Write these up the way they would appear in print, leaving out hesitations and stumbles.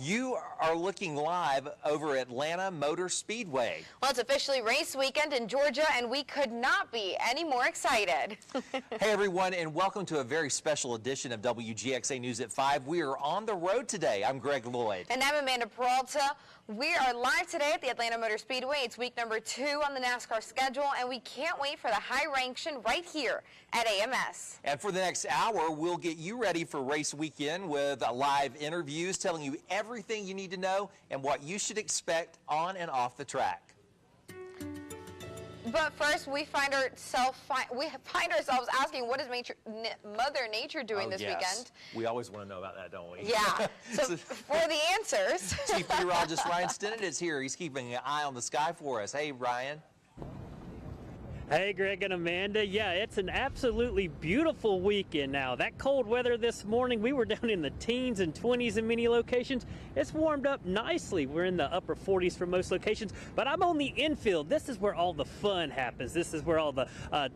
You are looking live over Atlanta Motor Speedway. Well, it's officially race weekend in Georgia, and we could not be any more excited. Hey, everyone, and welcome to a very special edition of WGXA News at 5. We are on the road today. I'm Greg Lloyd. And I'm Amanda Peralta. We are live today at the Atlanta Motor Speedway. It's week number 2 on the NASCAR schedule, and we can't wait for the high action right here at AMS. And for the next hour, we'll get you ready for race weekend with live interviews telling you everything you need to know and what you should expect on and off the track. But first, we find ourselves asking, what is Mother Nature doing this weekend? We always want to know about that, don't we? Yeah. So for the answers, Chief Meteorologist Ryan Stinnett is here. He's keeping an eye on the sky for us. Hey, Ryan. Hey, Greg and Amanda. Yeah, it's an absolutely beautiful weekend now. That cold weather this morning, we were down in the teens and 20s in many locations. It's warmed up nicely. We're in the upper 40s for most locations, but I'm on the infield. This is where all the fun happens. This is where all the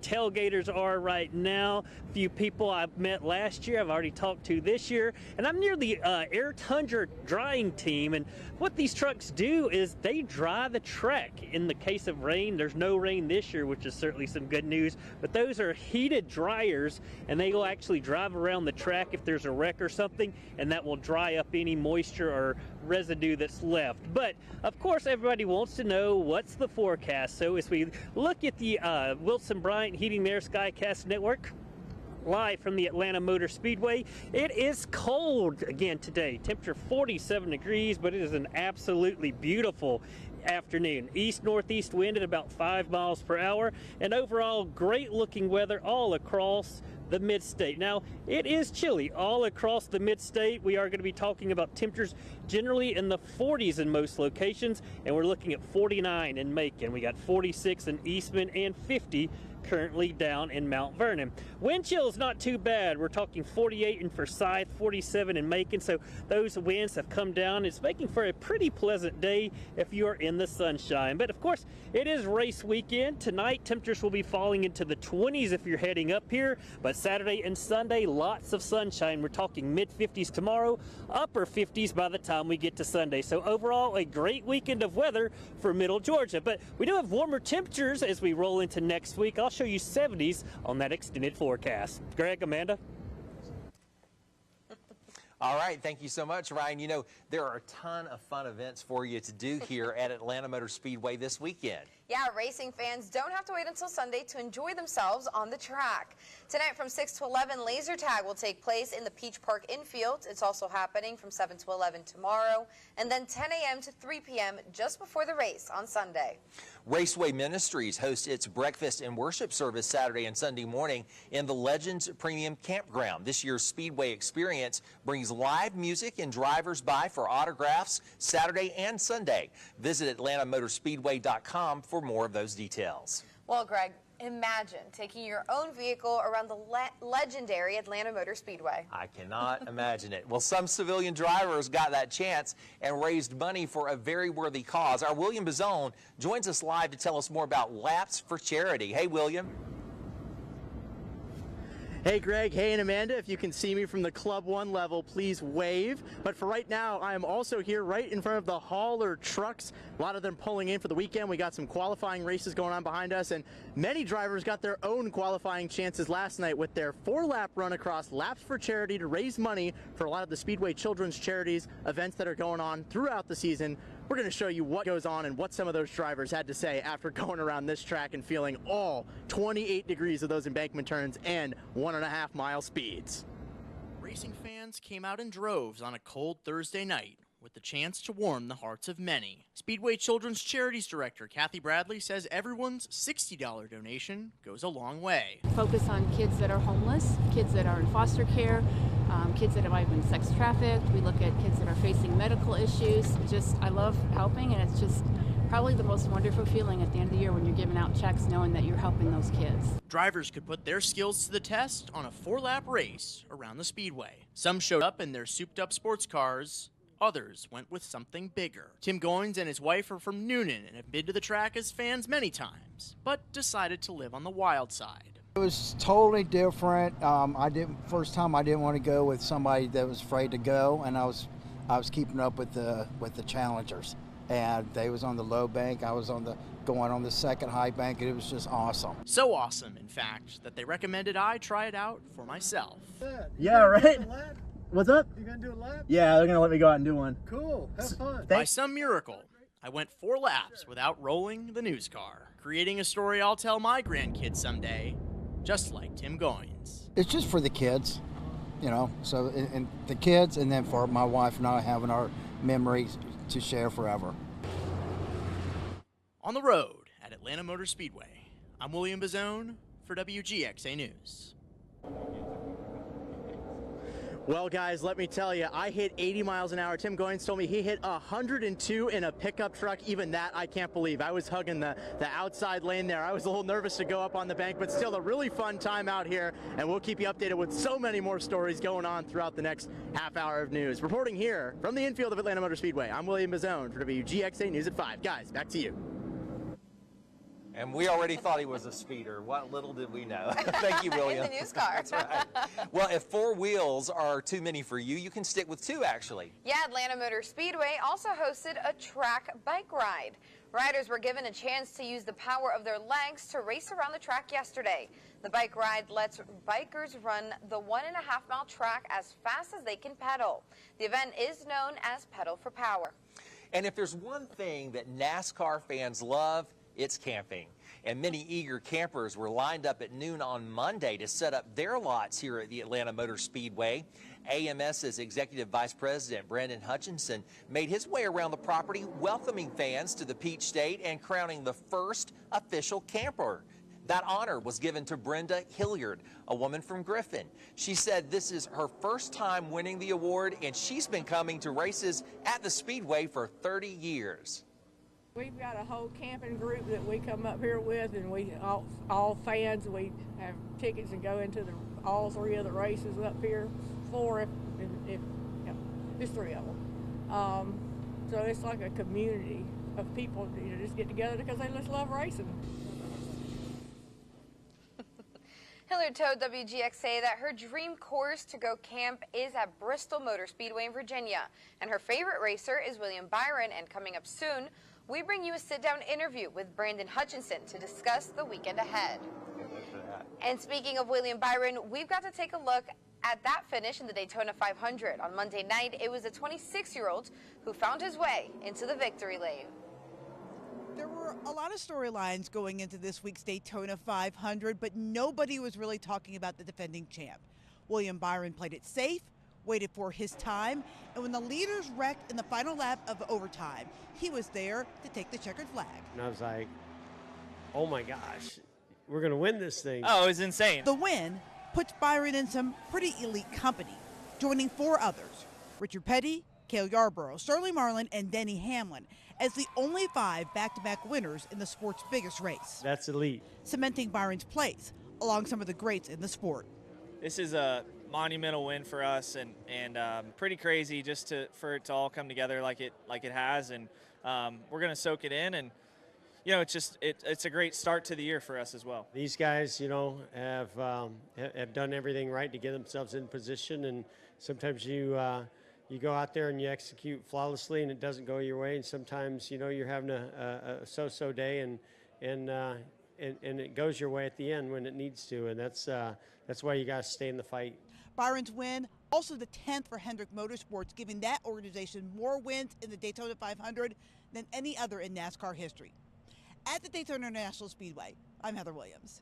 tailgaters are right now. A few people I've met last year, I've already talked to this year, and I'm near the Air Tundra drying team, and what these trucks do is they dry the track. In the case of rain, there's no rain this year, which is certainly some good news, but those are heated dryers, and they will actually drive around the track if there's a wreck or something, and that will dry up any moisture or residue that's left. But of course, everybody wants to know what's the forecast. So as we look at the Wilson Bryant Heating and Air Skycast Network, live from the Atlanta Motor Speedway. It is cold again today. Temperature 47 degrees, but it is an absolutely beautiful afternoon. East-northeast wind at about 5 miles per hour, and overall great looking weather all across the mid-state. Now, it is chilly all across the mid-state. We are going to be talking about temperatures generally in the 40s in most locations, and we're looking at 49 in Macon. We got 46 in Eastman and 50 currently down in Mount Vernon. Wind chill is not too bad. We're talking 48 in Forsyth, 47 in Macon, so those winds have come down. It's making for a pretty pleasant day if you are in the sunshine. But of course, it is race weekend. Tonight, temperatures will be falling into the 20s if you're heading up here, but Saturday and Sunday, lots of sunshine. We're talking mid-50s tomorrow, upper 50s by the time we get to Sunday. So overall, a great weekend of weather for Middle Georgia. But we do have warmer temperatures as we roll into next week. I'll show you 70s on that extended forecast. Greg, Amanda? All right, thank you so much, Ryan. You know, there are a ton of fun events for you to do here at Atlanta Motor Speedway this weekend. Yeah, racing fans don't have to wait until Sunday to enjoy themselves on the track. Tonight from 6 to 11, laser tag will take place in the Peach Park infield. It's also happening from 7 to 11 tomorrow, and then 10 a.m. to 3 p.m. just before the race on Sunday. Raceway Ministries hosts its breakfast and worship service Saturday and Sunday morning in the Legends Premium Campground. This year's Speedway experience brings live music and drivers by for autographs Saturday and Sunday. Visit AtlantaMotorspeedway.com for more of those details. Well, Greg, imagine taking your own vehicle around the legendary Atlanta Motor Speedway. I cannot imagine it. Well, some civilian drivers got that chance and raised money for a very worthy cause. Our William Bazone joins us live to tell us more about Laps for Charity. Hey, William. Hey Greg, hey and Amanda, if you can see me from the Club 1 level, please wave. But for right now, I am also here right in front of the hauler trucks. A lot of them pulling in for the weekend. We got some qualifying races going on behind us, and many drivers got their own qualifying chances last night with their 4-lap run across Laps for Charity to raise money for a lot of the Speedway children's charities events that are going on throughout the season. We're going to show you what goes on and what some of those drivers had to say after going around this track and feeling all 28 degrees of those embankment turns and 1.5 mile speeds. Racing fans came out in droves on a cold Thursday night with the chance to warm the hearts of many. Speedway Children's Charities Director Kathy Bradley says everyone's $60 donation goes a long way. Focus on kids that are homeless, kids that are in foster care, kids that have been sex trafficked. We look at kids that are facing medical issues. I love helping, and it's just probably the most wonderful feeling at the end of the year when you're giving out checks knowing that you're helping those kids. Drivers could put their skills to the test on a 4-lap race around the Speedway. Some showed up in their souped-up sports cars. Others went with something bigger. Tim Goins and his wife are from Noonan and have been to the track as fans many times, but decided to live on the wild side. It was totally different. First time I didn't want to go with somebody that was afraid to go, and I was I was keeping up with the challengers, and they was on the low bank. I was going on the second high bank, and it was just awesome. So awesome, in fact, that they recommended I try it out for myself. Yeah, right? What's up? You gonna do a lap? Yeah, they're gonna let me go out and do one. Cool. Have fun. By some miracle, I went 4 laps without rolling the news car, creating a story I'll tell my grandkids someday, just like Tim Goins. It's just for the kids, you know, so and the kids, and then for my wife and I having our memories to share forever. On the road at Atlanta Motor Speedway, I'm William Bazone for WGXA News. Well, guys, let me tell you, I hit 80 miles an hour. Tim Goins told me he hit 102 in a pickup truck. Even that, I can't believe. I was hugging the outside lane there. I was a little nervous to go up on the bank, but still a really fun time out here, and we'll keep you updated with so many more stories going on throughout the next half hour of news. Reporting here from the infield of Atlanta Motor Speedway, I'm William Bazone for WGXA News at 5. Guys, back to you. And we already thought he was a speeder. What little did we know. Thank you, William. In the news car. That's right. Well, if 4 wheels are too many for you, you can stick with 2, actually. Yeah, Atlanta Motor Speedway also hosted a track bike ride. Riders were given a chance to use the power of their legs to race around the track yesterday. The bike ride lets bikers run the 1.5-mile track as fast as they can pedal. The event is known as Pedal for Power. And if there's one thing that NASCAR fans love, it's camping. And many eager campers were lined up at noon on Monday to set up their lots here at the Atlanta Motor Speedway. AMS's Executive Vice President Brandon Hutchinson made his way around the property, welcoming fans to the Peach State and crowning the first official camper. That honor was given to Brenda Hilliard, a woman from Griffin. She said this is her first time winning the award, and she's been coming to races at the Speedway for 30 years. We've got a whole camping group that we come up here with, and we all fans. We have tickets and go into all 3 of the races up here. 4 if there's 3 of them. So it's like a community of people that just get together because they just love racing. Hilliard told WGXA that her dream course to go camp is at Bristol Motor Speedway in Virginia, and her favorite racer is William Byron. And coming up soon, we bring you a sit-down interview with Brandon Hutchinson to discuss the weekend ahead. And speaking of William Byron, we've got to take a look at that finish in the Daytona 500. On Monday night, it was a 26-year-old who found his way into the victory lane. There were a lot of storylines going into this week's Daytona 500, but nobody was really talking about the defending champ. William Byron played it safe, waited for his time, and when the leaders wrecked in the final lap of overtime, he was there to take the checkered flag. And I was like, oh my gosh, we're going to win this thing. Oh, it was insane. The win puts Byron in some pretty elite company, joining 4 others, Richard Petty, Cale Yarborough, Sterling Marlin, and Denny Hamlin, as the only 5 back-to-back winners in the sport's biggest race. That's elite. Cementing Byron's place along some of the greats in the sport. This is a monumental win for us, and pretty crazy just for it to all come together like it has, and we're going to soak it in, and you know, it's a great start to the year for us as well. These guys, you know, have done everything right to get themselves in position, and sometimes you go out there and you execute flawlessly and it doesn't go your way, and sometimes, you know, you're having a so-so day and it goes your way at the end when it needs to, and that's why you got to stay in the fight. Byron's win, also the 10th for Hendrick Motorsports, giving that organization more wins in the Daytona 500 than any other in NASCAR history. At the Daytona International Speedway, I'm Heather Williams.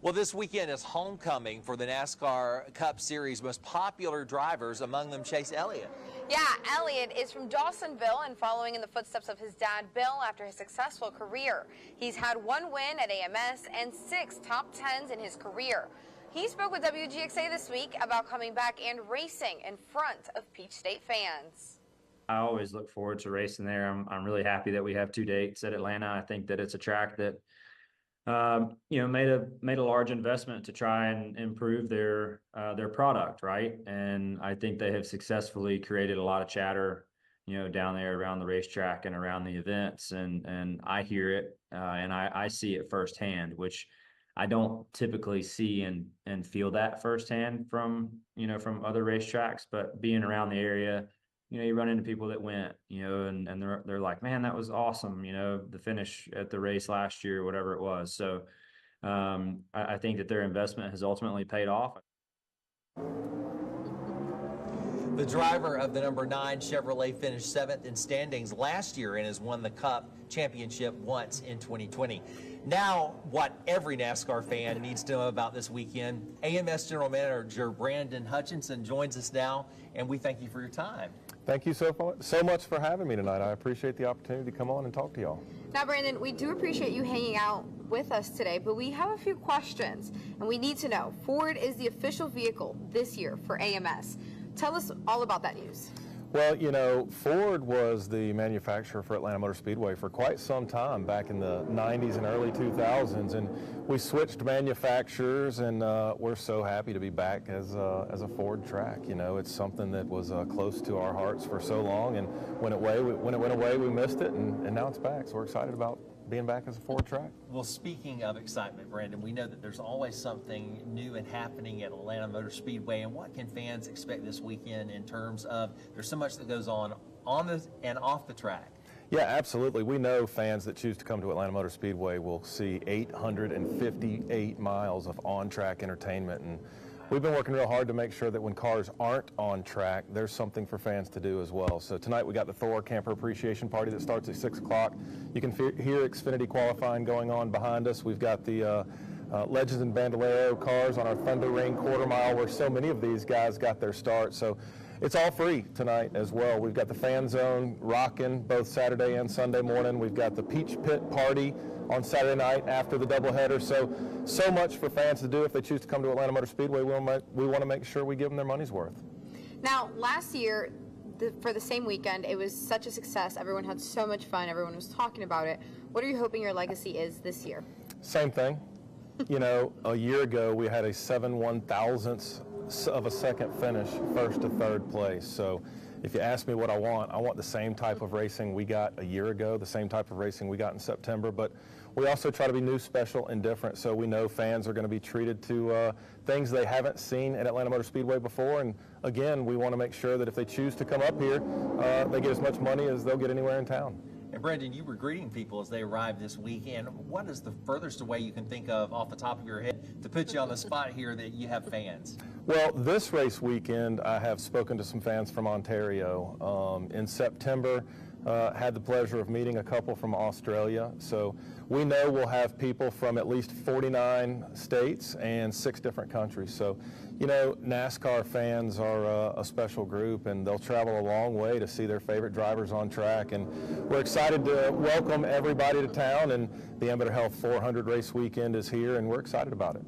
Well, this weekend is homecoming for the NASCAR Cup Series most popular drivers, among them Chase Elliott. Yeah, Elliott is from Dawsonville and following in the footsteps of his dad, Bill, after his successful career. He's had 1 win at AMS and 6 top 10s in his career. He spoke with WGXA this week about coming back and racing in front of Peach State fans. I always look forward to racing there. I'm really happy that we have 2 dates at Atlanta. I think that it's a track that you know, made a large investment to try and improve their product, right? And I think they have successfully created a lot of chatter, you know, down there around the racetrack and around the events, and I hear it and I see it firsthand, which I don't typically see and feel that firsthand from, from other racetracks, but being around the area, you run into people that went, and they're like, man, that was awesome. The finish at the race last year, whatever it was. So I think that their investment has ultimately paid off. The driver of the number 9 Chevrolet finished 7th in standings last year and has won the Cup championship once in 2020. Now, what every NASCAR fan needs to know about this weekend, AMS General Manager Brandon Hutchinson joins us now, and we thank you for your time. Thank you so much for having me tonight. I appreciate the opportunity to come on and talk to y'all. Now, Brandon, we do appreciate you hanging out with us today, but we have a few questions, and we need to know. Ford is the official vehicle this year for AMS. Tell us all about that news. Well, Ford was the manufacturer for Atlanta Motor Speedway for quite some time back in the 90s and early 2000s, and we switched manufacturers, and we're so happy to be back as a Ford track. It's something that was close to our hearts for so long, and when it went away, we missed it, and now it's back, so we're excited about being back as a Ford track. Well, speaking of excitement, Brandon, we know that there's always something new and happening at Atlanta Motor Speedway, and what can fans expect this weekend in terms of there's so much that goes on the and off the track? Yeah, absolutely. We know fans that choose to come to Atlanta Motor Speedway will see 858 miles of on-track entertainment, and we've been working real hard to make sure that when cars aren't on track, there's something for fans to do as well. So tonight we got the Thor Camper Appreciation Party that starts at 6 o'clock. You can hear Xfinity qualifying going on behind us. We've got the Legends and Bandolero cars on our Thunder Ring quarter mile where so many of these guys got their start. So it's all free tonight as well. We've got the Fan Zone rocking both Saturday and Sunday morning. We've got the Peach Pit Party on Saturday night after the doubleheader. So much for fans to do if they choose to come to Atlanta Motor Speedway. We want to make sure we give them their money's worth. Now, last year, for the same weekend, it was such a success. Everyone had so much fun. Everyone was talking about it. What are you hoping your legacy is this year? Same thing. A year ago, we had a 7/1000ths of a second finish, first to third place. So if you ask me what I want the same type of racing we got a year ago, the same type of racing we got in September, but we also try to be new, special, and different, so we know fans are going to be treated to things they haven't seen at Atlanta Motor Speedway before, and again, we want to make sure that if they choose to come up here, they get as much money as they'll get anywhere in town. And Brandon, you were greeting people as they arrived this weekend. What is the furthest away you can think of off the top of your head to put you on the spot here that you have fans? Well, this race weekend, I have spoken to some fans from Ontario. In September, had the pleasure of meeting a couple from Australia. So we know we'll have people from at least 49 states and 6 different countries. So, NASCAR fans are a special group, and they'll travel a long way to see their favorite drivers on track. And we're excited to welcome everybody to town, and the Ambetter Health 400 race weekend is here, and we're excited about it.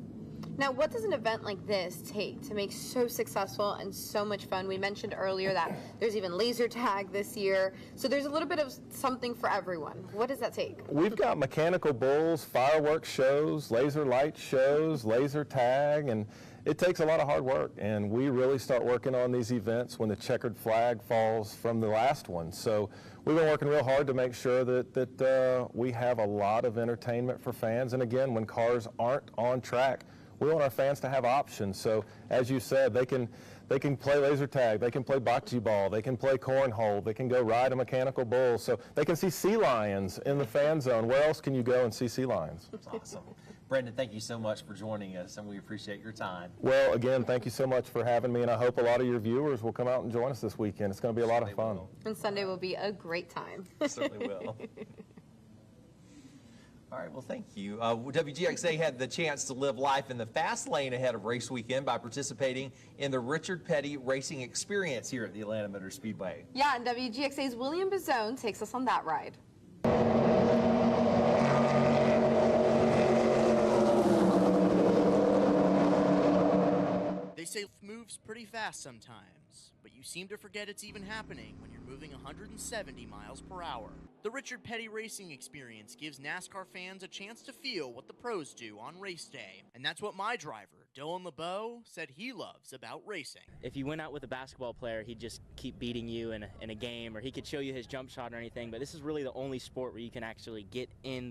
Now, what does an event like this take to make so successful and so much fun? We mentioned earlier that there's even laser tag this year, so there's a little bit of something for everyone. What does that take? We've got mechanical bulls, fireworks shows, laser light shows, laser tag, and it takes a lot of hard work, and we really start working on these events when the checkered flag falls from the last one. So we've been working real hard to make sure that we have a lot of entertainment for fans, and again, when cars aren't on track, we want our fans to have options. So as you said, they can play laser tag, they can play bocce ball, they can play cornhole, they can go ride a mechanical bull, so they can see sea lions in the fan zone. Where else can you go and see sea lions? That's awesome. Brandon, thank you so much for joining us, and we appreciate your time. Well, again, thank you so much for having me, and I hope a lot of your viewers will come out and join us this weekend. It's going to be a lot of fun. And Sunday will be a great time. Certainly will. All right, well, thank you. WGXA had the chance to live life in the fast lane ahead of race weekend by participating in the Richard Petty Racing Experience here at the Atlanta Motor Speedway. Yeah, and WGXA's William Bazone takes us on that ride. They say life moves pretty fast sometimes, but you seem to forget it's even happening when you're moving 170 miles per hour. The Richard Petty Racing Experience gives NASCAR fans a chance to feel what the pros do on race day. And that's what my driver, Dylan LeBeau, said he loves about racing. If you went out with a basketball player, he'd just keep beating you in a game, or he could show you his jump shot or anything, but this is really the only sport where you can actually get in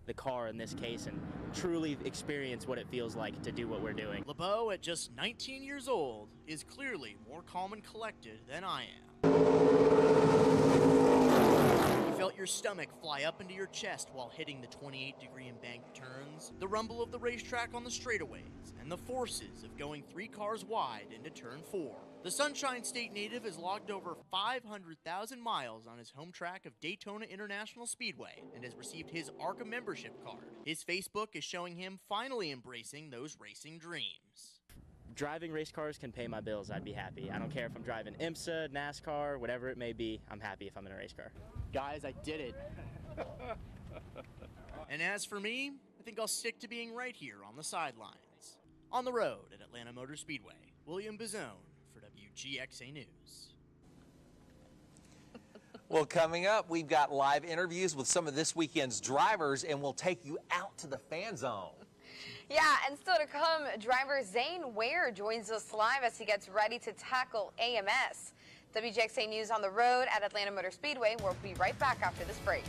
the car in this case and truly experience what it feels like to do what we're doing. LeBeau, at just 19 years old, is clearly more calm and collected than I am. You felt your stomach fly up into your chest while hitting the 28-degree embanked turns, the rumble of the racetrack on the straightaways, and the forces of going 3 cars wide into turn 4. The Sunshine State native has logged over 500,000 miles on his home track of Daytona International Speedway and has received his ARCA membership card. His Facebook is showing him finally embracing those racing dreams. Driving race cars can pay my bills, I'd be happy. I don't care if I'm driving IMSA, NASCAR, whatever it may be, I'm happy if I'm in a race car. Guys, I did it. And as for me, I think I'll stick to being right here on the sidelines. On the road at Atlanta Motor Speedway, William Bazone for WGXA News. Well, coming up, we've got live interviews with some of this weekend's drivers, and we'll take you out to the fan zone. Yeah, and still to come, driver Zane Ware joins us live as he gets ready to tackle AMS. WGXA News on the road at Atlanta Motor Speedway. We'll be right back after this break.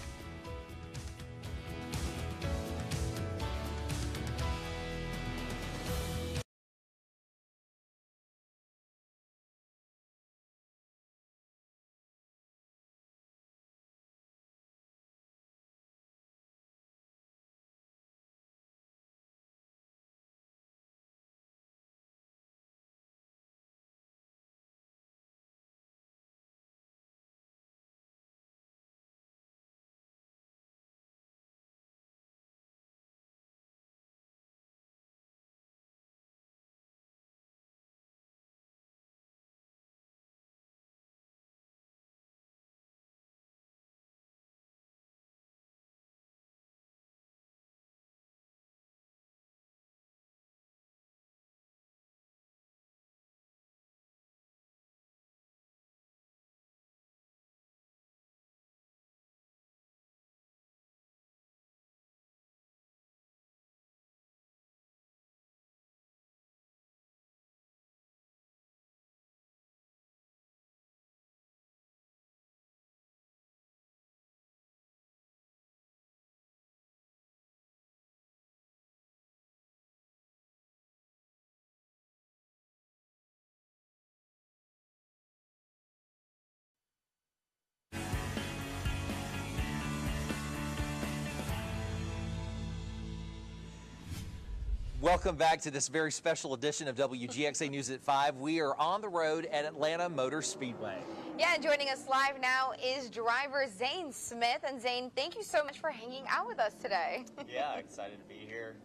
Welcome back to this very special edition of WGXA News at 5. We are on the road at Atlanta Motor Speedway. Yeah, and joining us live now is driver Zane Smith. And Zane, thank you so much for hanging out with us today. Yeah, excited to be here.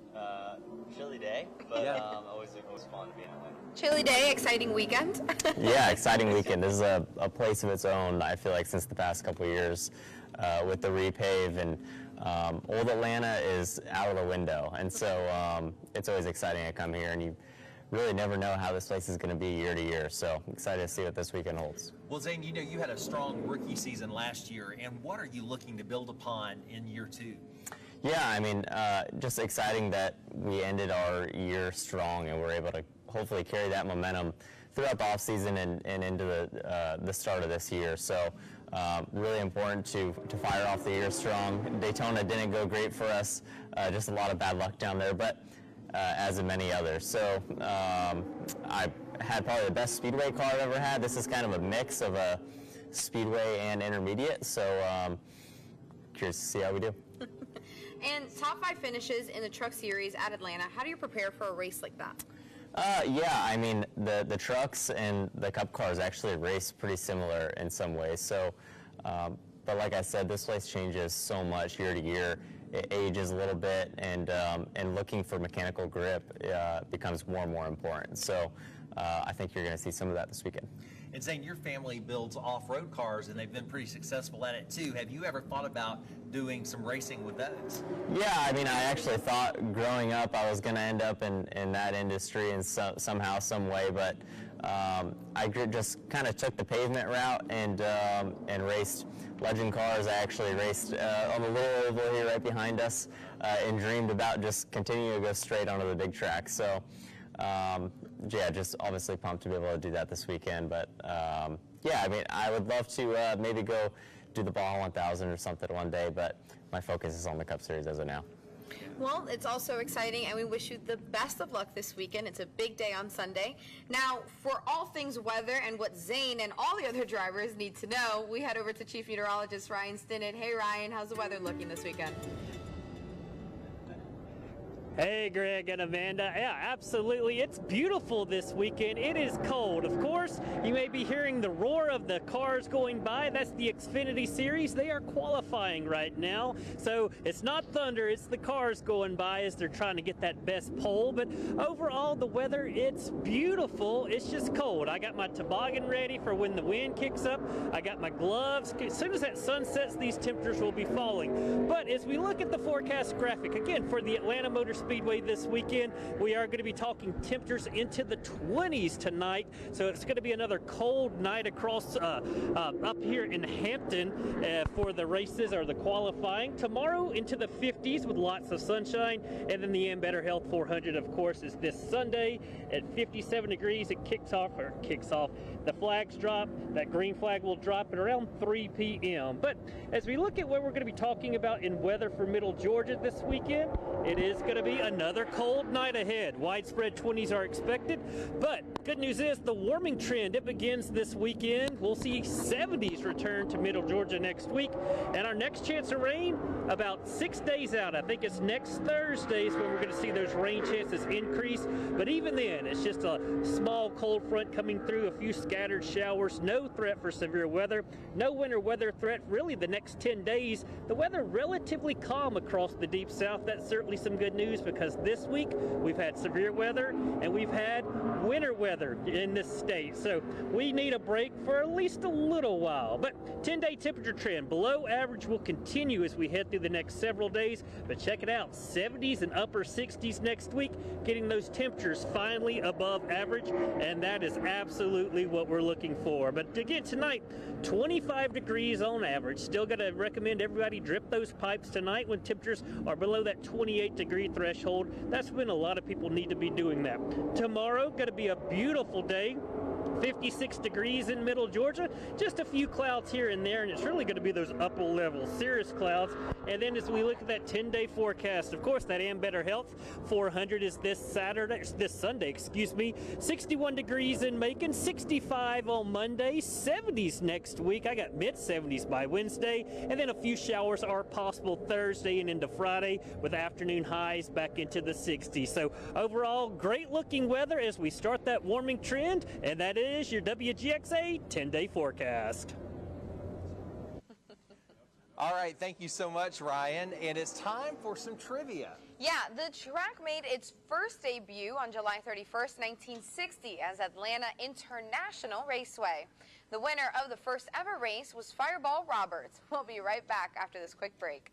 Chilly day, but Yeah. always fun to be in Atlanta. Chilly day, exciting weekend. Yeah, exciting weekend. This is a place of its own, I feel like, since the past couple of years with the repave, and old Atlanta is out of the window, and so it's always exciting to come here, and you really never know how this place is going to be year to year, so excited to see what this weekend holds. Well, Zane, you know you had a strong rookie season last year, and what are you looking to build upon in year 2? Yeah, I mean, just exciting that we ended our year strong and we're able to hopefully carry that momentum throughout the offseason and into the start of this year. So really important to fire off the year strong. Daytona didn't go great for us, just a lot of bad luck down there, but as in many others. So I had probably the best speedway car I've ever had. This is kind of a mix of a speedway and intermediate, so curious to see how we do. And top 5 finishes in the Truck Series at Atlanta. How do you prepare for a race like that? Yeah, I mean, the trucks and the Cup cars actually race pretty similar in some ways. So, but like I said, this place changes so much year to year. It ages a little bit, and looking for mechanical grip becomes more and more important. So, I think you're going to see some of that this weekend. And Zane, your family builds off-road cars, and they've been pretty successful at it too. Have you ever thought about doing some racing with those? Yeah, I mean, I actually thought growing up I was going to end up in that industry in somehow, some way, but I just kind of took the pavement route and raced legend cars. I actually raced on the little oval here right behind us and dreamed about just continuing to go straight onto the big track. So. Yeah, just obviously pumped to be able to do that this weekend. But yeah, I mean, I would love to maybe go do the Baja 1000 or something one day, but my focus is on the Cup Series as of now. Well, it's also exciting, and we wish you the best of luck this weekend. It's a big day on Sunday. Now, for all things weather and what Zane and all the other drivers need to know, we head over to Chief Meteorologist Ryan Stinnett. Hey, Ryan, how's the weather looking this weekend? Hey, Greg and Amanda. Yeah, absolutely. It's beautiful this weekend. It is cold. Of course, you may be hearing the roar of the cars going by. That's the Xfinity Series. They are qualifying right now. So it's not thunder, it's the cars going by as they're trying to get that best pole. But overall, the weather, it's beautiful. It's just cold. I got my toboggan ready for when the wind kicks up. I got my gloves. As soon as that sun sets, these temperatures will be falling. But as we look at the forecast graphic, again, for the Atlanta Motor Speedway this weekend, we are going to be talking temperatures into the 20s tonight. So it's going to be another cold night across up here in Hampton for the races or the qualifying. Tomorrow into the 50s with lots of sunshine, and then the Ambetter Health 400, of course, is this Sunday at 57 degrees. It kicks off. The flags drop. That green flag will drop at around 3 p.m. But as we look at what we're going to be talking about in weather for Middle Georgia this weekend, it is going to be another cold night ahead. Widespread 20s are expected, but good news is the warming trend, it begins this weekend. We'll see 70s return to Middle Georgia next week, and our next chance of rain about 6 days out. I think it's next Thursday is when we're going to see those rain chances increase, but even then, it's just a small cold front coming through, a few scattered showers, no threat for severe weather, no winter weather threat really the next 10 days. The weather relatively calm across the deep south. That's certainly some good news, because this week we've had severe weather and we've had winter weather in this state. So we need a break for at least a little while. But 10-day temperature trend below average will continue as we head through the next several days. But check it out, 70s and upper 60s next week, getting those temperatures finally above average, and that is absolutely what we're looking for. But again, tonight, 25 degrees on average. Still got to recommend everybody drip those pipes tonight when temperatures are below that 28-degree threshold. That's when a lot of people need to be doing that. Tomorrow, going to be a beautiful day. 56 degrees in Middle Georgia, just a few clouds here and there, and it's really going to be those upper level cirrus clouds. And then as we look at that 10-day forecast, of course, that Ambetter Health 400 is this Sunday, 61 degrees in Macon, 65 on Monday, 70s next week. I got mid-70s by Wednesday, and then a few showers are possible Thursday and into Friday with afternoon highs back into the 60s. So overall, great looking weather as we start that warming trend, and that is your WGXA 10-day forecast. All right, thank you so much, Ryan. And it's time for some trivia. Yeah, the track made its first debut on July 31st, 1960 as Atlanta International Raceway. The winner of the first ever race was Fireball Roberts. We'll be right back after this quick break.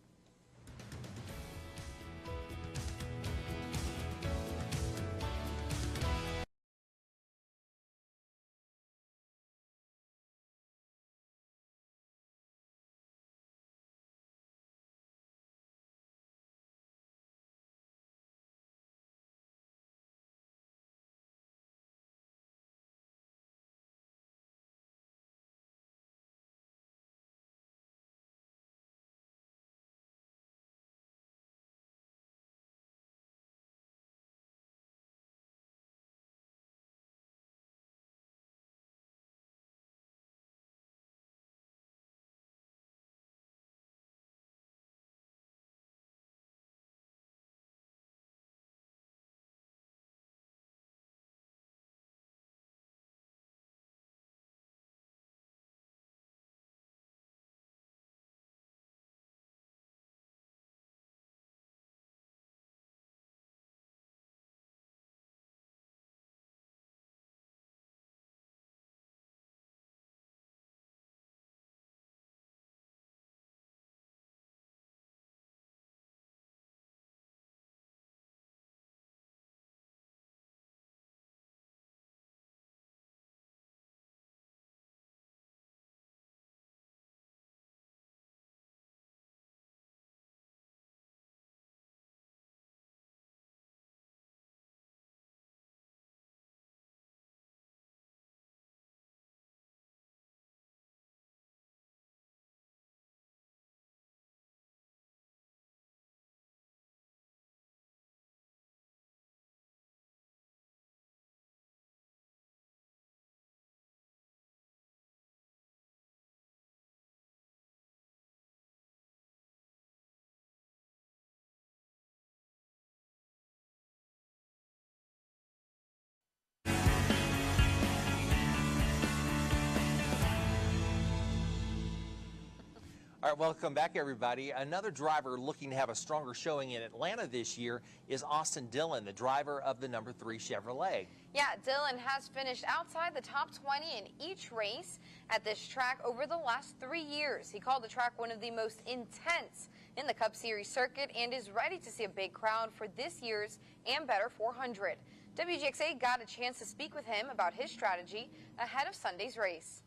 All right, welcome back, everybody. Another driver looking to have a stronger showing in Atlanta this year is Austin Dillon, the driver of the number 3 Chevrolet. Yeah, Dillon has finished outside the top 20 in each race at this track over the last 3 years. He called the track one of the most intense in the Cup Series circuit and is ready to see a big crowd for this year's Ambetter 400. WGXA got a chance to speak with him about his strategy ahead of Sunday's race.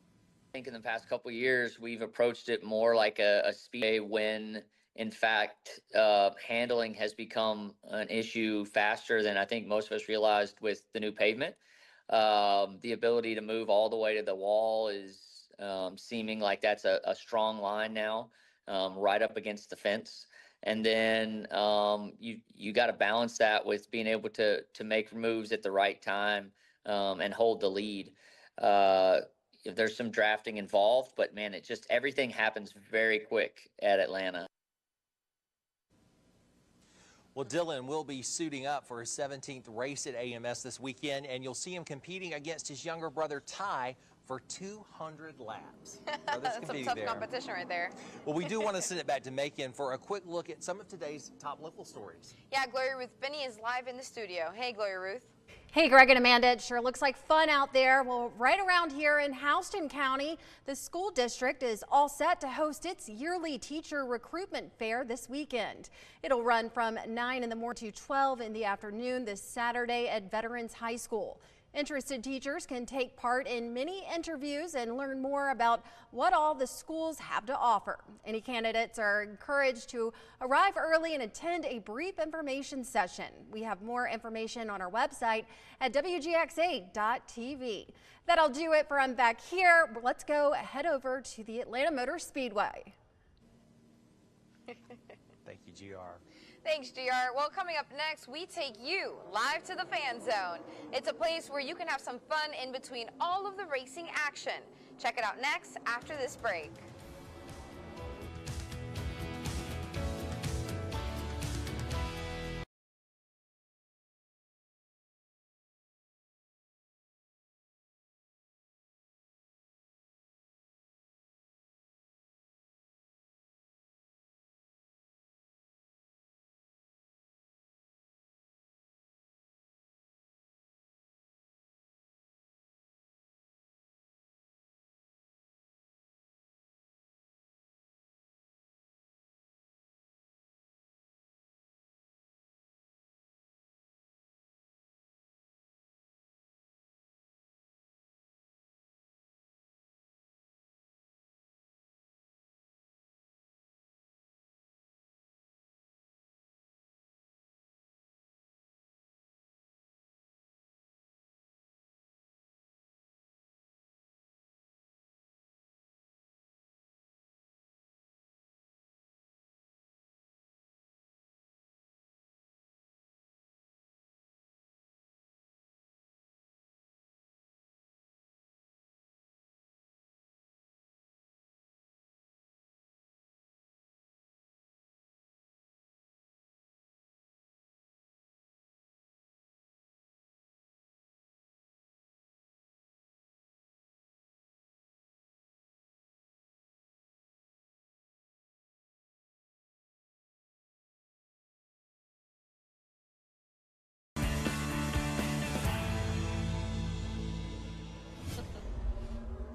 I think in the past couple of years, we've approached it more like a speedway when, in fact, handling has become an issue faster than I think most of us realized with the new pavement. The ability to move all the way to the wall is seeming like that's a strong line now, right up against the fence. And then you got to balance that with being able to make moves at the right time and hold the lead. There's some drafting involved, but man, everything happens very quick at Atlanta. Well, Dillon will be suiting up for his 17th race at AMS this weekend, and you'll see him competing against his younger brother Ty for 200 laps. That's some tough competition right there. Well, we do want to send it back to Macon for a quick look at some of today's top local stories. Yeah, Gloria Ruth Binney is live in the studio. Hey, Gloria Ruth. Hey, Greg and Amanda, it sure looks like fun out there. Well, right around here in Houston County, the school district is all set to host its yearly teacher recruitment fair this weekend. It'll run from 9 in the morning to 12 in the afternoon this Saturday at Veterans High School. Interested teachers can take part in many interviews and learn more about what all the schools have to offer. Any candidates are encouraged to arrive early and attend a brief information session. We have more information on our website at WGXA.tv. That'll do it from back here. Let's go head over to the Atlanta Motor Speedway. Thank you, GR. Thanks, GR. Well, coming up next, we take you live to the Fan Zone. It's a place where you can have some fun in between all of the racing action. Check it out next after this break.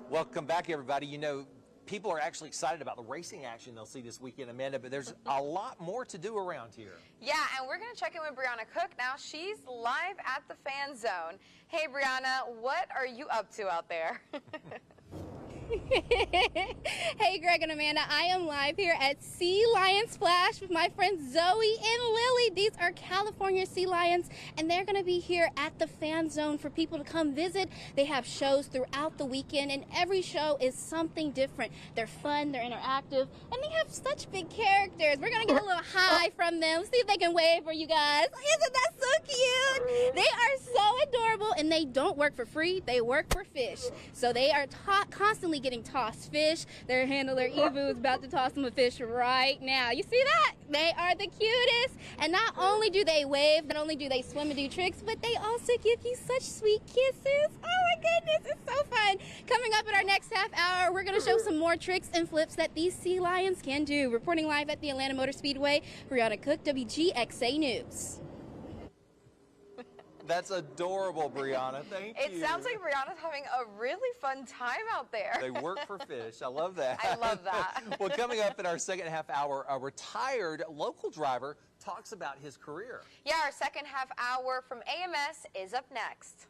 Welcome back, everybody. You know, people are actually excited about the racing action they'll see this weekend, Amanda, but there's a lot more to do around here. Yeah, and we're going to check in with Brianna Cook now. She's live at the Fan Zone. Hey, Brianna, what are you up to out there? Hey, Greg and Amanda, I am live here at Sea Lion Splash with my friends Zoe and Lily. These are California sea lions, and they're going to be here at the Fan Zone for people to come visit. They have shows throughout the weekend, and every show is something different. They're fun, they're interactive, and they have such big characters. We're going to get a little hi from them, see if they can wave for you guys. Isn't that so cute? They are so adorable, and they don't work for free. They work for fish. So they are constantly getting tossed fish. Their handler, Evu, is about to toss them a fish right now. You see that? They are the cutest. And not only do they wave, not only do they swim and do tricks, but they also give you such sweet kisses. Oh my goodness, it's so fun. Coming up in our next half hour, we're going to show some more tricks and flips that these sea lions can do. Reporting live at the Atlanta Motor Speedway, Brianna Cook, WGXA News. That's adorable, Brianna. Thank you. It sounds like Brianna's having a really fun time out there. They work for fish. I love that. I love that. Well, coming up in our second half hour, a retired local driver talks about his career. Yeah, our second half hour from AMS is up next.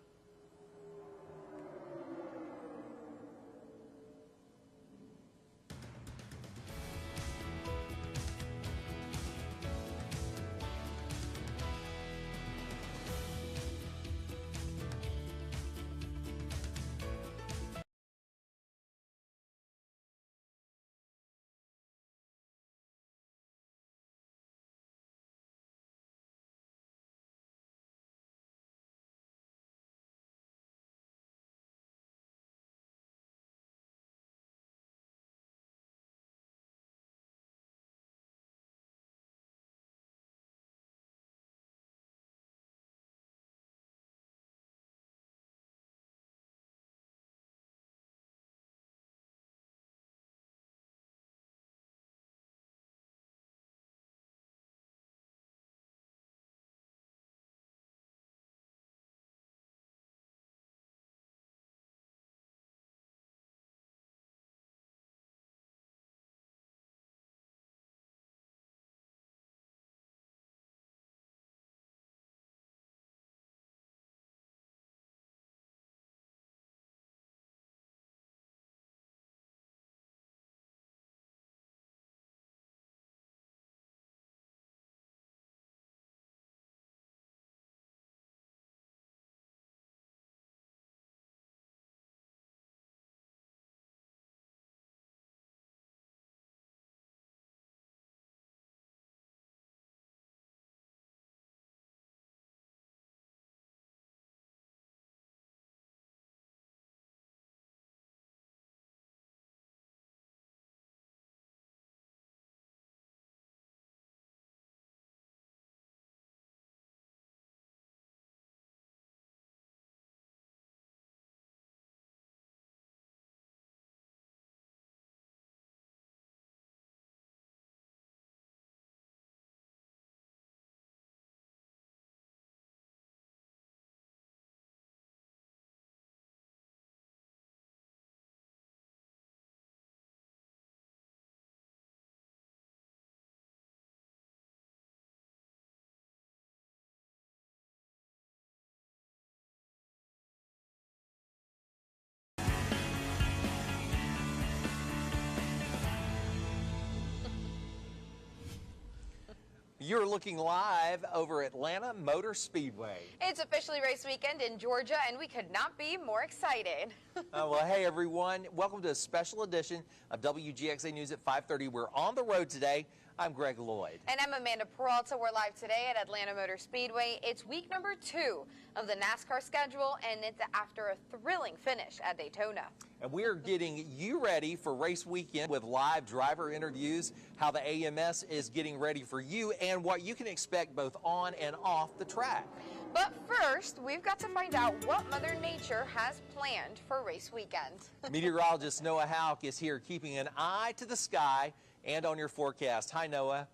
You're looking live over Atlanta Motor Speedway. It's officially race weekend in Georgia, and we could not be more excited. Well, hey, everyone. Welcome to a special edition of WGXA News at 5:30. We're on the road today. I'm Greg Lloyd. And I'm Amanda Peralta. We're live today at Atlanta Motor Speedway. It's week number 2 of the NASCAR schedule, and it's after a thrilling finish at Daytona. And we are getting you ready for race weekend with live driver interviews, how the AMS is getting ready for you, and what you can expect both on and off the track. But first, we've got to find out what Mother Nature has planned for race weekend. Meteorologist Noah Houck is here keeping an eye to the sky and on your forecast. Hi, Noah.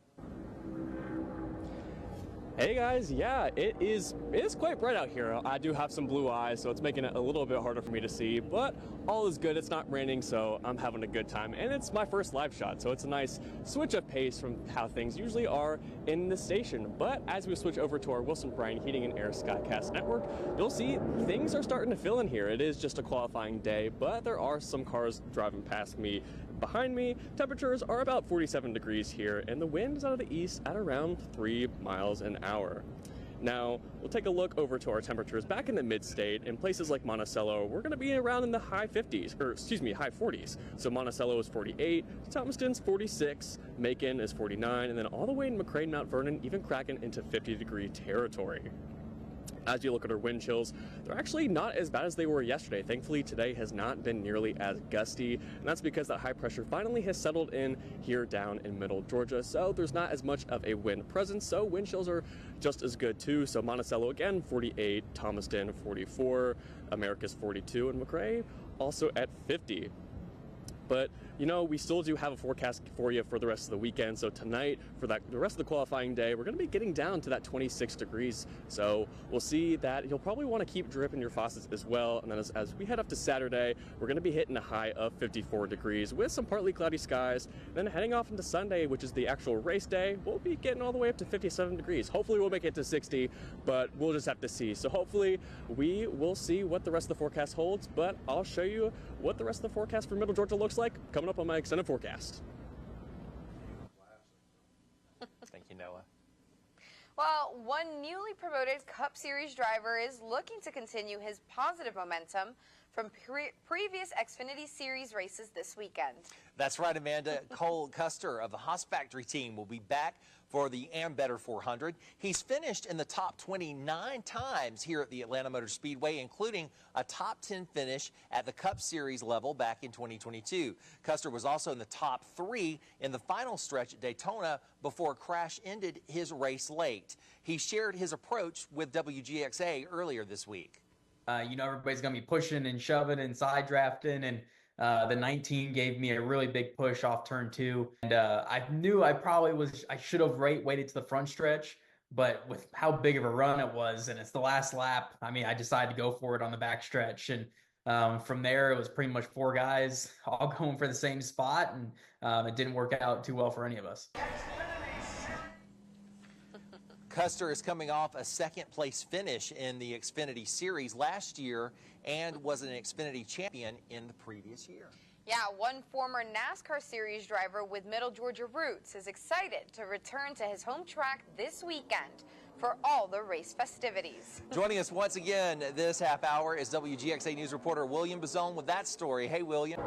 Hey guys, yeah, it is quite bright out here. I do have some blue eyes, so it's making it a little bit harder for me to see, but all is good. It's not raining, so I'm having a good time. And it's my first live shot, so it's a nice switch of pace from how things usually are in the station. But as we switch over to our Wilson Bryan Heating and Air Skycast network, you'll see things are starting to fill in here. It is just a qualifying day, but there are some cars driving past me. Behind me, temperatures are about 47 degrees here, and the wind is out of the east at around 3 miles an hour. Now, we'll take a look over to our temperatures back in the mid-state. In places like Monticello, we're going to be around in the high 50s, or excuse me, high 40s. So Monticello is 48, Thomaston's 46, Macon is 49, and then all the way in McRae, Mount Vernon, even cracking into 50-degree territory. As you look at our wind chills, they're actually not as bad as they were yesterday. Thankfully, today has not been nearly as gusty, and that's because that high pressure finally has settled in here down in middle Georgia, so there's not as much of a wind presence, so wind chills are just as good too. So Monticello again, 48, Thomaston, 44, Americus, 42, and McRae also at 50. But, you know, we still do have a forecast for you for the rest of the weekend. So tonight, for the rest of the qualifying day, we're going to be getting down to that 26 degrees. So we'll see that you'll probably want to keep dripping your faucets as well. And then as we head up to Saturday, we're going to be hitting a high of 54 degrees with some partly cloudy skies. Then heading off into Sunday, which is the actual race day, we'll be getting all the way up to 57 degrees. Hopefully we'll make it to 60, but we'll just have to see. So hopefully we will see what the rest of the forecast holds, but I'll show you what the rest of the forecast for Middle Georgia looks like coming up on my extended forecast. Thank you, Noah. Well, one newly promoted Cup Series driver is looking to continue his positive momentum from previous Xfinity Series races this weekend. That's right, Amanda. Cole Custer of the Haas Factory team will be back for the Ambetter 400. He's finished in the top 29 times here at the Atlanta Motor Speedway, including a top 10 finish at the Cup Series level back in 2022. Custer was also in the top 3 in the final stretch at Daytona before a crash ended his race late. He shared his approach with WGXA earlier this week. You know, everybody's going to be pushing and shoving and side drafting, and the 19 gave me a really big push off turn 2. And I knew I should have waited to the front stretch, but with how big of a run it was, and it's the last lap, I mean, I decided to go for it on the back stretch. And from there, it was pretty much 4 guys all going for the same spot, and it didn't work out too well for any of us. Custer is coming off a second-place finish in the Xfinity Series last year and was an Xfinity champion in the previous year. Yeah, one former NASCAR Series driver with Middle Georgia roots is excited to return to his home track this weekend for all the race festivities. Joining us once again this half hour is WGXA News reporter William Bazone with that story. Hey, William.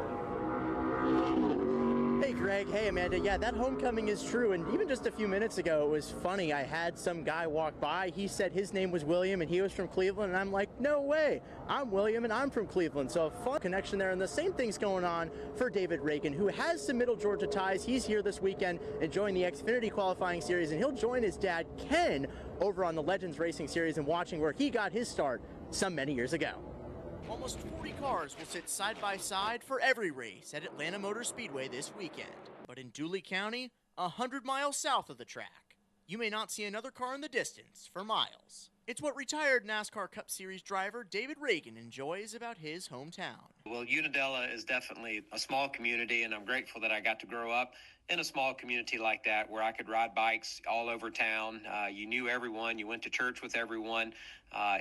Hey Greg, hey Amanda. Yeah, that homecoming is true, and even just a few minutes ago it was funny. I had some guy walk by, he said his name was William and he was from Cleveland, and I'm like, no way, I'm William and I'm from Cleveland. So a fun connection there, and the same thing's going on for David Reagan, who has some Middle Georgia ties. He's here this weekend enjoying the Xfinity qualifying series, and he'll join his dad Ken over on the Legends Racing Series and watching where he got his start some many years ago. Almost 40 cars will sit side by side for every race at Atlanta Motor Speedway this weekend. But in Dooley County, 100 miles south of the track, you may not see another car in the distance for miles. It's what retired NASCAR Cup Series driver David Reagan enjoys about his hometown. Well, Unadilla is definitely a small community, and I'm grateful that I got to grow up in a small community like that where I could ride bikes all over town. You knew everyone. You went to church with everyone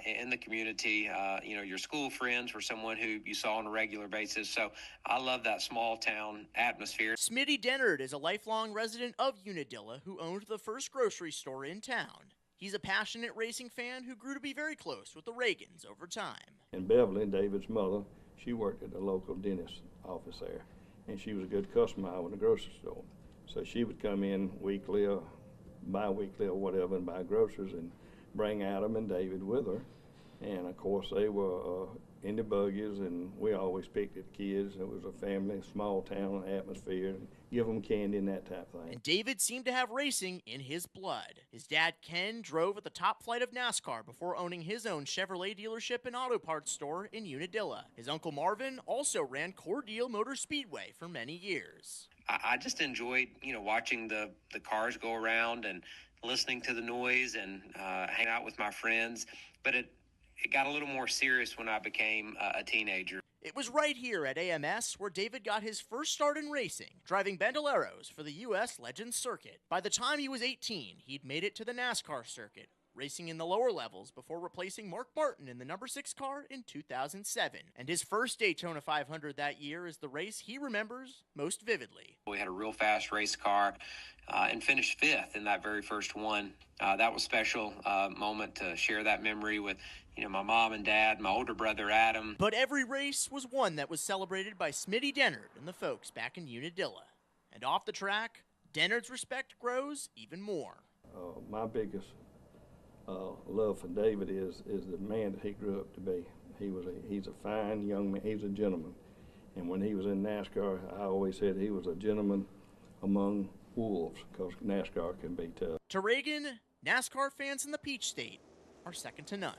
in the community. You know, your school friends were someone who you saw on a regular basis. So I love that small town atmosphere. Smitty Dennard is a lifelong resident of Unadilla who owned the first grocery store in town. He's a passionate racing fan who grew to be very close with the Reagans over time. And Beverly, David's mother, she worked at the local dentist office there, and she was a good customer out in the grocery store. So she would come in weekly or bi-weekly or whatever and buy groceries and bring Adam and David with her. And of course they were in the buggies, and we always picked at the kids. It was a family, small town atmosphere, and give them candy and that type of thing. And David seemed to have racing in his blood. His dad Ken drove at the top flight of NASCAR before owning his own Chevrolet dealership and auto parts store in Unadilla. His uncle Marvin also ran Cordele Motor Speedway for many years. I just enjoyed, you know, watching the cars go around and listening to the noise and hanging out with my friends. But it got a little more serious when I became a teenager. It was right here at AMS where David got his first start in racing, driving Bandoleros for the U.S. Legends Circuit. By the time he was 18, he'd made it to the NASCAR circuit, racing in the lower levels before replacing Mark Martin in the number 6 car in 2007. And his first Daytona 500 that year is the race he remembers most vividly. We had a real fast race car and finished 5th in that very first one. That was a special moment to share that memory with, you know, my mom and dad, my older brother Adam. But every race was one that was celebrated by Smitty Dennard and the folks back in Unadilla. And off the track, Dennard's respect grows even more. My biggest love for David is the man that he grew up to be. He's a fine young man. He's a gentleman. And when he was in NASCAR, I always said he was a gentleman among wolves, because NASCAR can be tough. To Reagan, NASCAR fans in the Peach State are second to none.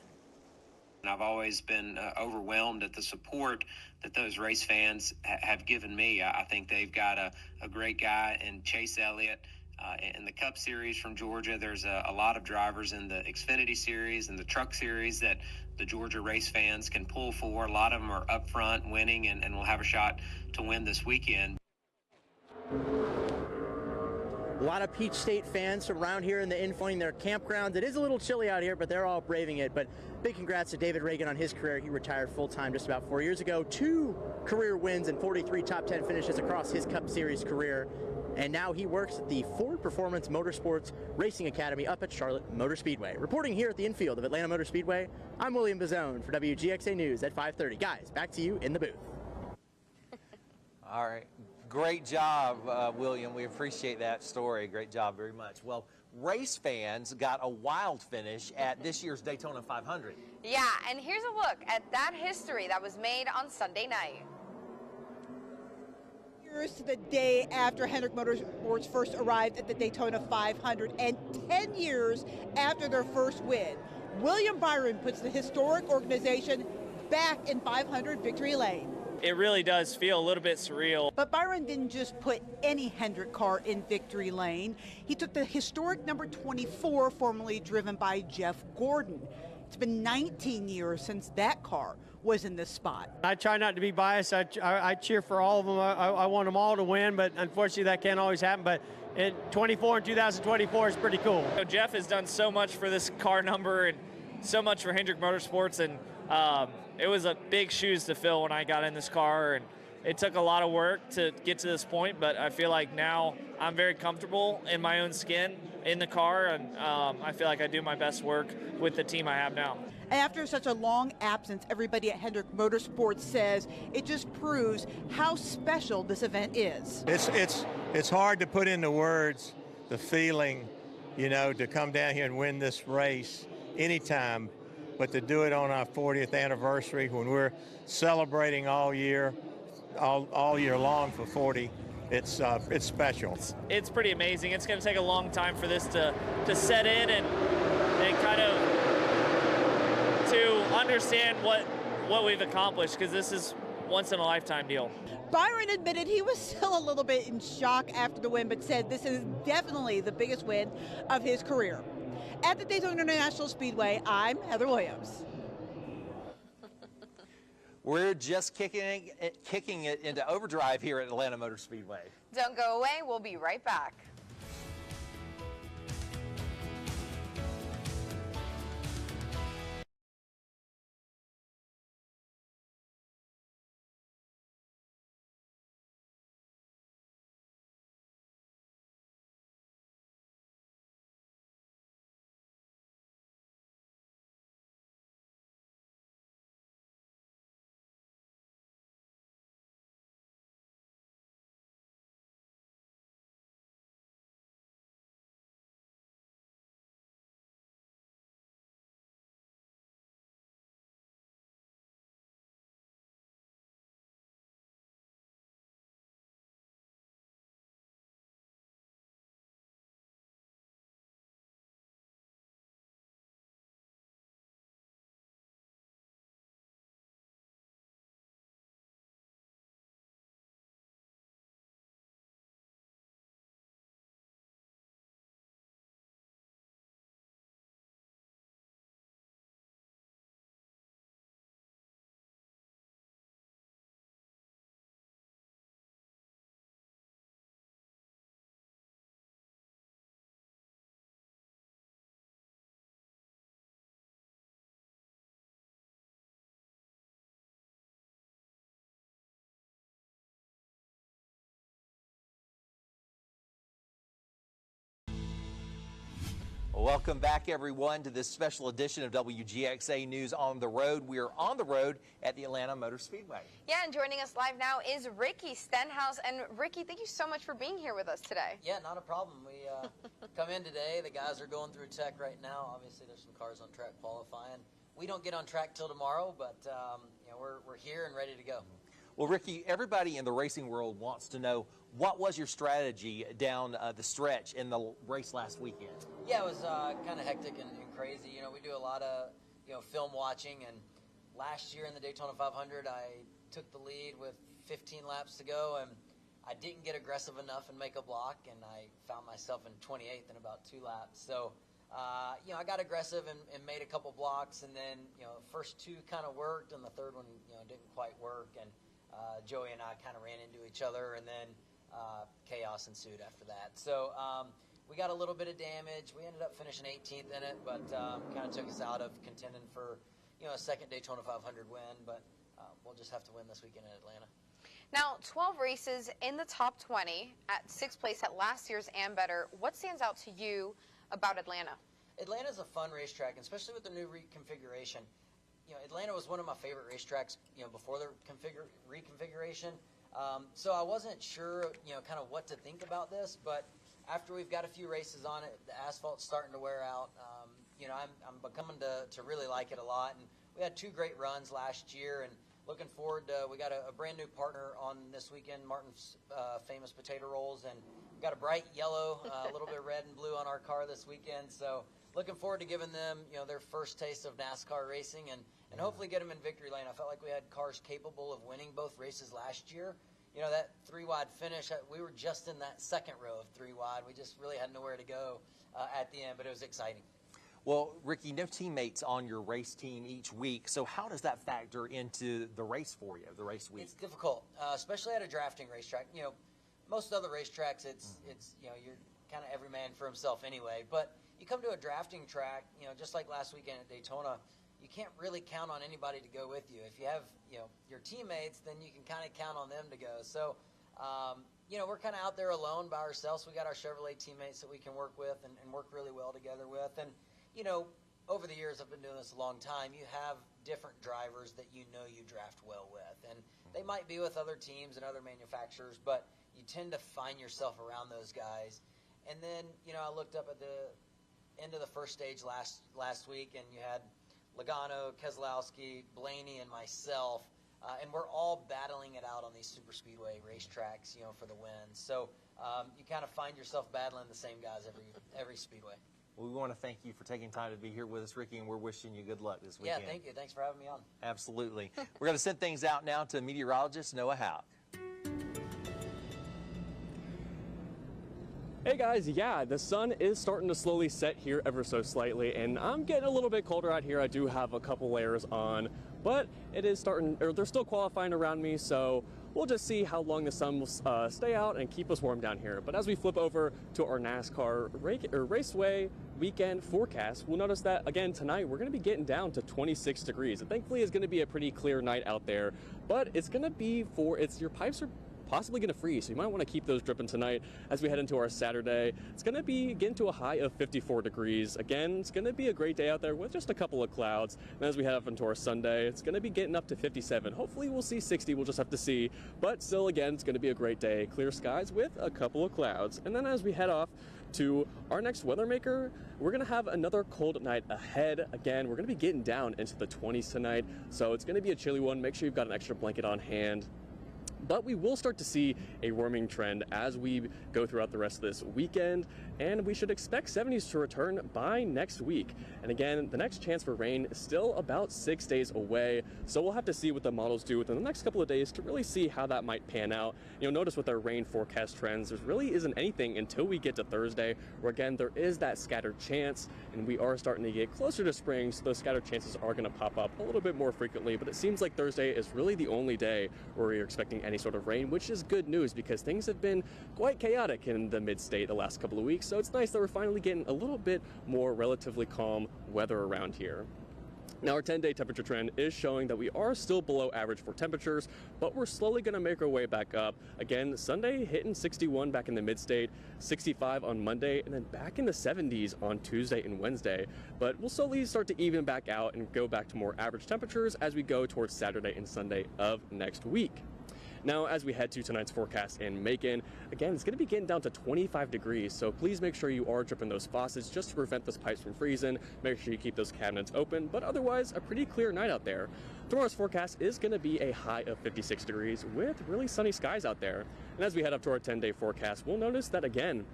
And I've always been overwhelmed at the support that those race fans have given me. I think they've got a great guy in Chase Elliott. In the Cup Series from Georgia, there's a lot of drivers in the Xfinity Series and the Truck Series that the Georgia race fans can pull for. A lot of them are up front winning and will have a shot to win this weekend. A lot of Peach State fans around here in the infield, their campgrounds. It is a little chilly out here, but they're all braving it. But big congrats to David Reagan on his career. He retired full-time just about 4 years ago. 2 career wins and 43 top 10 finishes across his Cup Series career. And now he works at the Ford Performance Motorsports Racing Academy up at Charlotte Motor Speedway. Reporting here at the infield of Atlanta Motor Speedway, I'm William Bazone for WGXA News at 5:30. Guys, back to you in the booth. All right. Great job, William. We appreciate that story. Great job very much. Well, race fans got a wild finish at this year's Daytona 500. Yeah, and here's a look at that history that was made on Sunday night. Years to the day after Hendrick Motorsports first arrived at the Daytona 500 and 10 years after their first win, William Byron puts the historic organization back in 500 victory lane. It really does feel a little bit surreal. But Byron didn't just put any Hendrick car in victory lane. He took the historic number 24, formerly driven by Jeff Gordon. It's been 19 years since that car was in this spot. I try not to be biased. I cheer for all of them. I want them all to win, but unfortunately that can't always happen. But in 2024 is pretty cool. Jeff has done so much for this car number and so much for Hendrick Motorsports, and it was a big shoes to fill when I got in this car, and it took a lot of work to get to this point, but I feel like now I'm very comfortable in my own skin in the car, and I feel like I do my best work with the team I have now. After such a long absence, everybody at Hendrick Motorsports says it just proves how special this event is. It's hard to put into words the feeling, to come down here and win this race anytime, but to do it on our 40th anniversary when we're celebrating all year long for 40, it's special. It's pretty amazing. It's going to take a long time for this to set in and kind of to understand what we've accomplished, because this is once in a lifetime deal. Byron admitted he was still a little bit in shock after the win, but said this is definitely the biggest win of his career. At the Daytona International Speedway, I'm Heather Williams. We're just kicking it into overdrive here at Atlanta Motor Speedway. Don't go away. We'll be right back. Welcome back, everyone, to this special edition of WGXA News on the Road. We are on the road at the Atlanta Motor Speedway. Yeah, and joining us live now is Ricky Stenhouse. And Ricky, thank you so much for being here with us today. Yeah, not a problem. We come in today. The guys are going through tech right now. Obviously, there's some cars on track qualifying. We don't get on track till tomorrow, but you know, we're here and ready to go. Well, Ricky, everybody in the racing world wants to know, what was your strategy down the stretch in the race last weekend? Yeah, it was kind of hectic and crazy. You know, we do a lot of, film watching, and last year in the Daytona 500, I took the lead with 15 laps to go, and I didn't get aggressive enough and make a block, and I found myself in 28th in about 2 laps. So, I got aggressive and made a couple blocks, and then, the first 2 kind of worked, and the third one, didn't quite work, and Joey and I kind of ran into each other, and then chaos ensued after that. So we got a little bit of damage. We ended up finishing 18th in it, but kind of took us out of contending for, a second Daytona 500 win. But we'll just have to win this weekend in Atlanta. Now, 12 races in the top 20 at 6th place at last year's Ambetter. What stands out to you about Atlanta? Atlanta's a fun racetrack, especially with the new reconfiguration. Atlanta was one of my favorite racetracks, before the reconfiguration. So I wasn't sure, kind of what to think about this, but after we've got a few races on it, the asphalt's starting to wear out. I'm becoming to really like it a lot. And we had 2 great runs last year, and looking forward to, we got a brand new partner on this weekend, Martin's Famous Potato Rolls, and we got a bright yellow, a little bit of red and blue on our car this weekend. So looking forward to giving them, their first taste of NASCAR racing, and hopefully get them in victory lane. I felt like we had cars capable of winning both races last year. That 3-wide finish, we were just in that second row of 3-wide. We just really had nowhere to go at the end, but it was exciting. Well, Ricky, no teammates on your race team each week, so how does that factor into the race for you, the race week? It's difficult, especially at a drafting racetrack. Most other racetracks, it's you're kind of every man for himself anyway, but you come to a drafting track, just like last weekend at Daytona, you can't really count on anybody to go with you. If you have, your teammates, then you can kind of count on them to go. So, we're kind of out there alone by ourselves. We got our Chevrolet teammates that we can work with and work really well together with. And, over the years, I've been doing this a long time, you have different drivers that you draft well with. And they might be with other teams and other manufacturers, but you tend to find yourself around those guys. And then, I looked up at the end of the first stage last week, and you had Logano, Keselowski, Blaney, and myself, and we're all battling it out on these super speedway racetracks, for the win. So you kind of find yourself battling the same guys every speedway. Well, we want to thank you for taking time to be here with us, Ricky, and we're wishing you good luck this weekend. Yeah, thank you. Thanks for having me on. Absolutely. We're going to send things out now to meteorologist Noah Howe. Hey guys, yeah, the sun is starting to slowly set here ever so slightly, and I'm getting a little bit colder out here. I do have a couple layers on, but it is starting, or they're still qualifying around me, so we'll just see how long the sun will stay out and keep us warm down here. But as we flip over to our NASCAR Raceway weekend forecast, we'll notice that again tonight we're going to be getting down to 26 degrees. And thankfully it's going to be a pretty clear night out there, but it's going to be your pipes are possibly going to freeze, so you might want to keep those dripping tonight as we head into our Saturday. It's going to be getting to a high of 54 degrees. Again, it's going to be a great day out there with just a couple of clouds. And as we head up into our Sunday, it's going to be getting up to 57. Hopefully we'll see 60, we'll just have to see. But still, again, it's going to be a great day. Clear skies with a couple of clouds. And then as we head off to our next weather maker, we're going to have another cold night ahead. Again, we're going to be getting down into the 20s tonight, so it's going to be a chilly one. Make sure you've got an extra blanket on hand. But we will start to see a warming trend as we go throughout the rest of this weekend, and we should expect 70s to return by next week. And again, the next chance for rain is still about 6 days away, so we'll have to see what the models do within the next couple of days to really see how that might pan out. You'll notice with our rain forecast trends, there really isn't anything until we get to Thursday, where again, there is that scattered chance, and we are starting to get closer to spring, so those scattered chances are going to pop up a little bit more frequently. But it seems like Thursday is really the only day where we're expecting any sort of rain, which is good news because things have been quite chaotic in the mid-state the last couple of weeks. So it's nice that we're finally getting a little bit more relatively calm weather around here. Now, our 10-day temperature trend is showing that we are still below average for temperatures, but we're slowly going to make our way back up. Again, Sunday hitting 61 back in the mid-state, 65 on Monday, and then back in the 70s on Tuesday and Wednesday. But we'll slowly start to even back out and go back to more average temperatures as we go towards Saturday and Sunday of next week. Now, as we head to tonight's forecast in Macon, again, it's going to be getting down to 25 degrees, so please make sure you are dripping those faucets just to prevent those pipes from freezing. Make sure you keep those cabinets open, but otherwise, a pretty clear night out there. Tomorrow's forecast is going to be a high of 56 degrees with really sunny skies out there. And as we head up to our 10-day forecast, we'll notice that, again,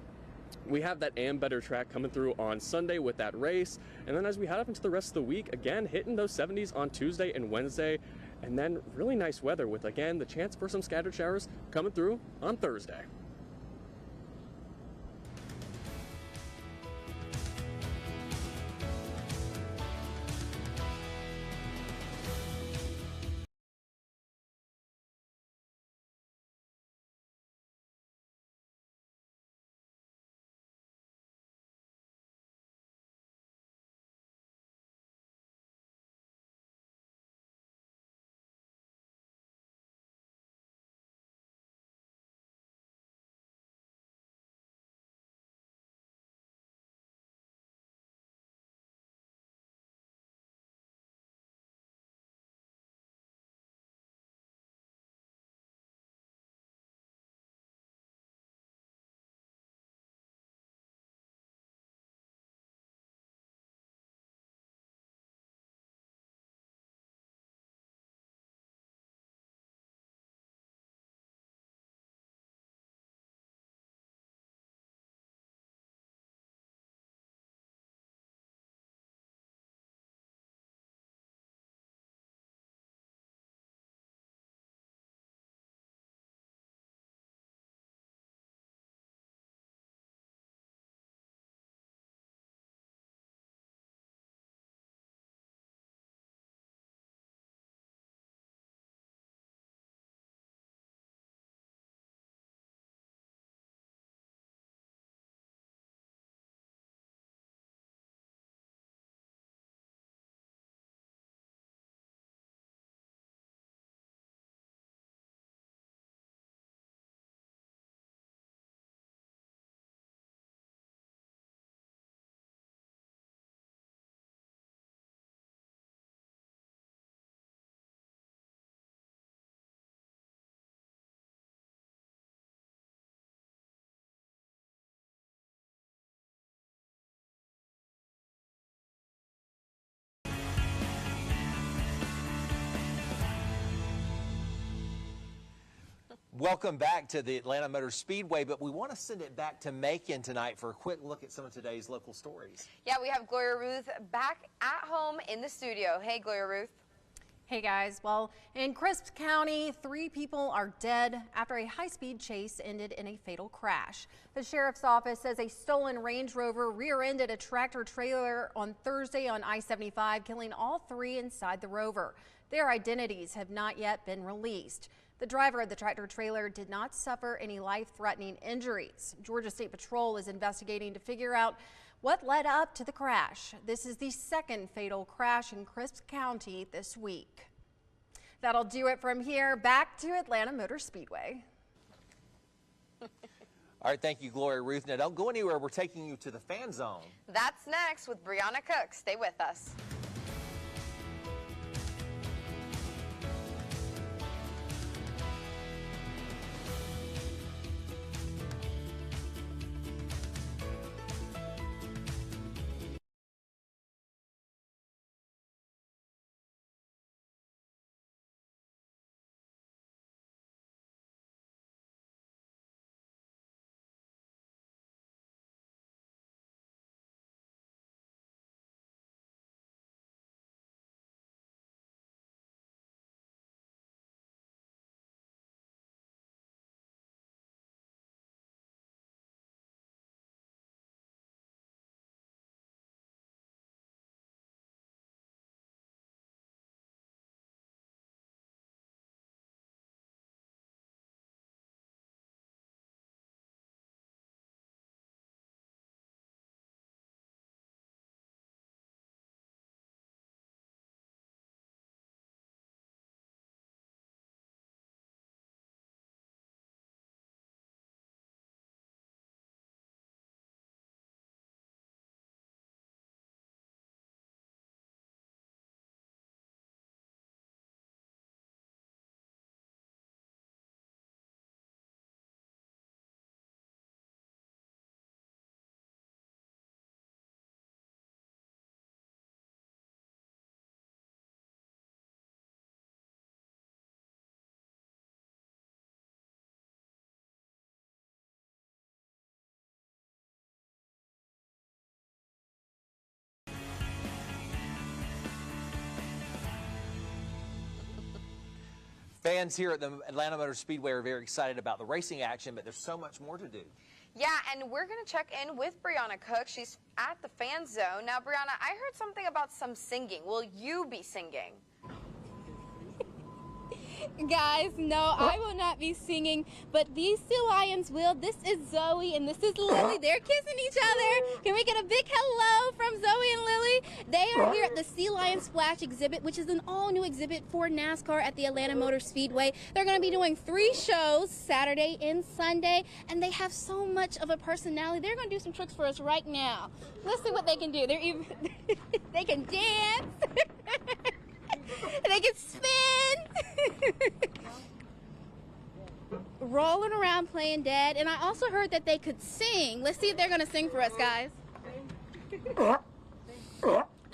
we have that Ambetter track coming through on Sunday with that race, and then as we head up into the rest of the week, again, hitting those 70s on Tuesday and Wednesday, and then really nice weather with, again, the chance for some scattered showers coming through on Thursday. Welcome back to the Atlanta Motor Speedway, but we want to send it back to Macon tonight for a quick look at some of today's local stories. Yeah, we have Gloria Ruth back at home in the studio. Hey, Gloria Ruth. Hey guys, well, in Crisp County, 3 people are dead after a high-speed chase ended in a fatal crash. The sheriff's office says a stolen Range Rover rear-ended a tractor trailer on Thursday on I-75, killing all 3 inside the Rover. Their identities have not yet been released. The driver of the tractor trailer did not suffer any life-threatening injuries. Georgia State Patrol is investigating to figure out what led up to the crash. This is the second fatal crash in Crisp County this week. That'll do it from here. Back to Atlanta Motor Speedway. All right, thank you, Gloria Ruth. Now, don't go anywhere. We're taking you to the Fan Zone. That's next with Brianna Cook. Stay with us. Fans here at the Atlanta Motor Speedway are very excited about the racing action, but there's so much more to do. Yeah, and we're going to check in with Brianna Cook. She's at the fan zone. Now, Brianna, I heard something about some singing. Will you be singing? Guys, no, I will not be singing, but these two lions will. This is Zoe and this is Lily. They're kissing each other. Can we get a big hello from Zoe and Lily? They are here at the Sea Lion Splash exhibit, which is an all-new exhibit for NASCAR at the Atlanta Motor Speedway. They're going to be doing 3 shows, Saturday and Sunday, and they have so much of a personality. They're going to do some tricks for us right now. Let's see what they can do. They're even they can dance. They can spin. Rolling around playing dead. And I also heard that they could sing. Let's see if they're going to sing for us, guys. Perfect.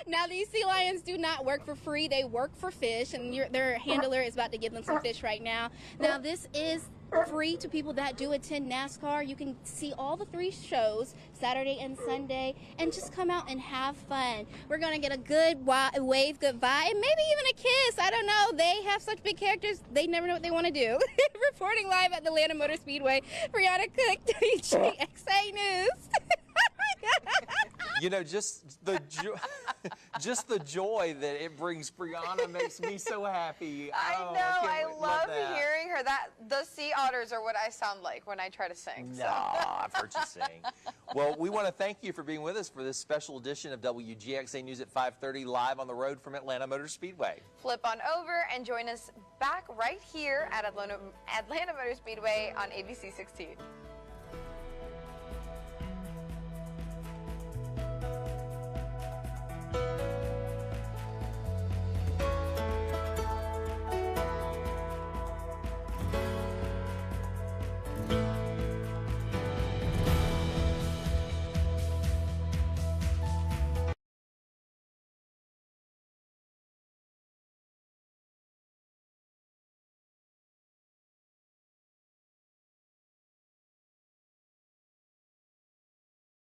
Now, these sea lions do not work for free. They work for fish, and their handler is about to give them some fish right now. Now, this is free to people that do attend NASCAR. You can see all the 3 shows, Saturday and Sunday, and just come out and have fun. We're going to get a good wave goodbye, and maybe even a kiss. I don't know. They have such big characters, they never know what they want to do. Reporting live at the Atlanta Motor Speedway, Brianna Cook, WGXA News. You know, just the joy that it brings Brianna makes me so happy. I know. I love hearing her. The sea otters are what I sound like when I try to sing. No, I've heard you sing. Well, we want to thank you for being with us for this special edition of WGXA News at 5:30 live on the road from Atlanta Motor Speedway. Flip on over and join us back right here at Atlanta Motor Speedway on ABC 16.